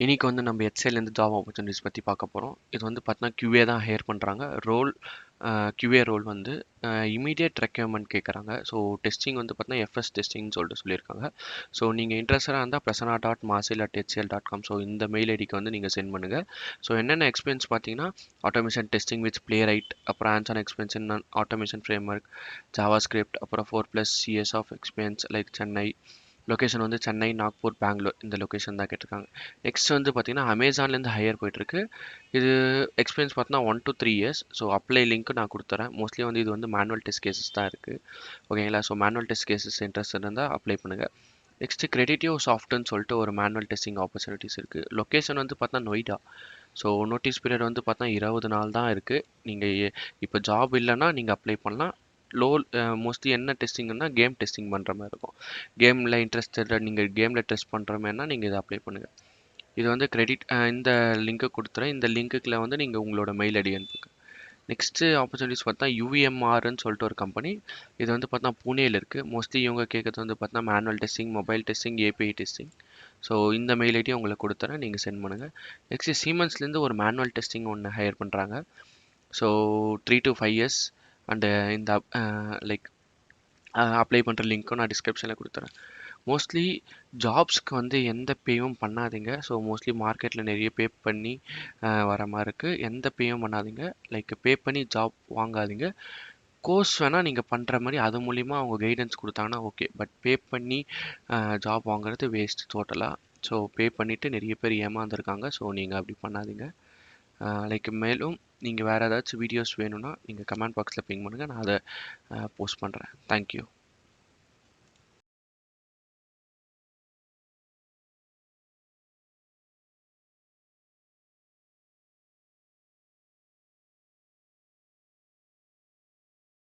இன்னைக்கு வந்து நம்ம HCLலேருந்து ஜாப் ஆப்பர்ச்சுனிட்டிஸ் பற்றி பார்க்க போகிறோம். இது வந்து பார்த்தீங்கன்னா QA தான் ஹையர் பண்ணுறாங்க. QA ரோல் வந்து இமீடியட் ரெக்யர்மெண்ட் கேட்குறாங்க. ஸோ டெஸ்டிங் வந்து பார்த்தீங்கன்னா FS டெஸ்டிங்னு சொல்லிட்டு சொல்லியிருக்காங்க. ஸோ நீங்கள் இன்ட்ரெஸ்டாக இருந்தால் prasanna.masil@hcl.com ஸோ இந்த மெயில் ஐடிக்கு வந்து நீங்கள் சென்ட் பண்ணுங்கள். ஸோ என்னென்ன எக்ஸ்பீரியன்ஸ் பார்த்தீங்கன்னா ஆட்டோமேஷன் டெஸ்டிங் வித் Playwright, அப்புறம் hands on experience in automation framework, JavaScript, அப்புறம் 4+ CS of experience like Chennai. Location வந்து சென்னை, நாக்பூர், பெங்களூர் இந்த லொக்கேஷன் தான் கேட்டிருக்காங்க. நெக்ஸ்ட் வந்து பார்த்தீங்கன்னா அமேசான்லேருந்து ஹையர் போயிட்டுருக்கு. இது எக்ஸ்பீரியன்ஸ் பார்த்தீங்கன்னா 1 to 3 years. So apply link நான் கொடுத்துறேன். மோஸ்ட்லி வந்து இது வந்து மேனுவல் டெஸ்ட் கேசஸ் தான் இருக்குது. ஓகேங்களா? So manual test cases interest இருந்தால் அப்ளை பண்ணுங்கள். நெக்ஸ்ட்டு Creatiosoftனு சொல்லிட்டு ஒரு மேனுவல் டெஸ்டிங் ஆப்பர்ச்சுனிட்டிஸ் இருக்குது. லொக்கேஷன் வந்து பார்த்தா நொய்டா. ஸோ நோட்டீஸ் பீரியட் வந்து பார்த்தா 20 நாள் தான் இருக்குது. நீங்கள் இப்போ ஜாப் இல்லைன்னா நீங்கள் அப்ளை பண்ணலாம். மோஸ்ட்லி என்ன டெஸ்டிங்னா கேம் டெஸ்டிங் பண்ணுற மாதிரி இருக்கும். கேமில் இன்ட்ரெஸ்டட், நீங்கள் கேமில் டெஸ்ட் பண்ணுற மாதிரினா நீங்கள் இதை அப்ளை பண்ணுங்கள். இது வந்து இந்த லிங்க்கை கொடுத்துறேன். இந்த லிங்க்குள்ள வந்து நீங்கள் உங்களோட மெயில் ஐடி அனுப்புங்க. நெக்ஸ்ட்டு ஆப்பர்ச்சுனிட்டிஸ் பார்த்தா UMRன்னு சொல்லிட்டு ஒரு கம்பெனி. இது வந்து பார்த்தா புனேயில் இருக்குது. மோஸ்ட்லி இவங்க கேட்குறது வந்து பார்த்தா manual testing, mobile testing, API testing. So இந்த மெயில் ஐடி உங்களுக்கு கொடுத்துறேன், நீங்கள் சென்ட் பண்ணுங்கள். நெக்ஸ்ட்டு சீமென்ஸ்லேருந்து ஒரு மேனுவல் டெஸ்டிங் ஒன்று ஹையர் பண்ணுறாங்க. ஸோ 3 to 5 years அண்டு இந்த லைக் அப்ளை பண்ணுற லிங்க்கும் நான் டிஸ்கிரிப்ஷனில் கொடுத்துறேன். மோஸ்ட்லி ஜாப்ஸ்க்கு வந்து எந்த பேவும் பண்ணாதீங்க. ஸோ மோஸ்ட்லி மார்க்கெட்டில் நிறைய பே பண்ணி வர மாதிரி இருக்குது. எந்த பேவும் பண்ணாதீங்க. லைக் பே பண்ணி ஜாப் வாங்காதீங்க. கோர்ஸ் வேணால் நீங்கள் பண்ணுற மாதிரி அது மூலிமா அவங்க கைடன்ஸ் கொடுத்தாங்கன்னா ஓகே. பட் பே பண்ணி ஜாப் வாங்குறது வேஸ்ட் டோட்டலாக. ஸோ பே பண்ணிவிட்டு நிறைய பேர் ஏமாந்துருக்காங்க. ஸோ நீங்கள் அப்படி பண்ணாதீங்க. லைக் மேலும் நீங்கள் வேறு ஏதாச்சும் வீடியோஸ் வேணும்னா நீங்கள் கமெண்ட் பாக்ஸில் பிங் பண்ணுங்கள். நான் அதை போஸ்ட் பண்ணுறேன். தேங்க்யூ.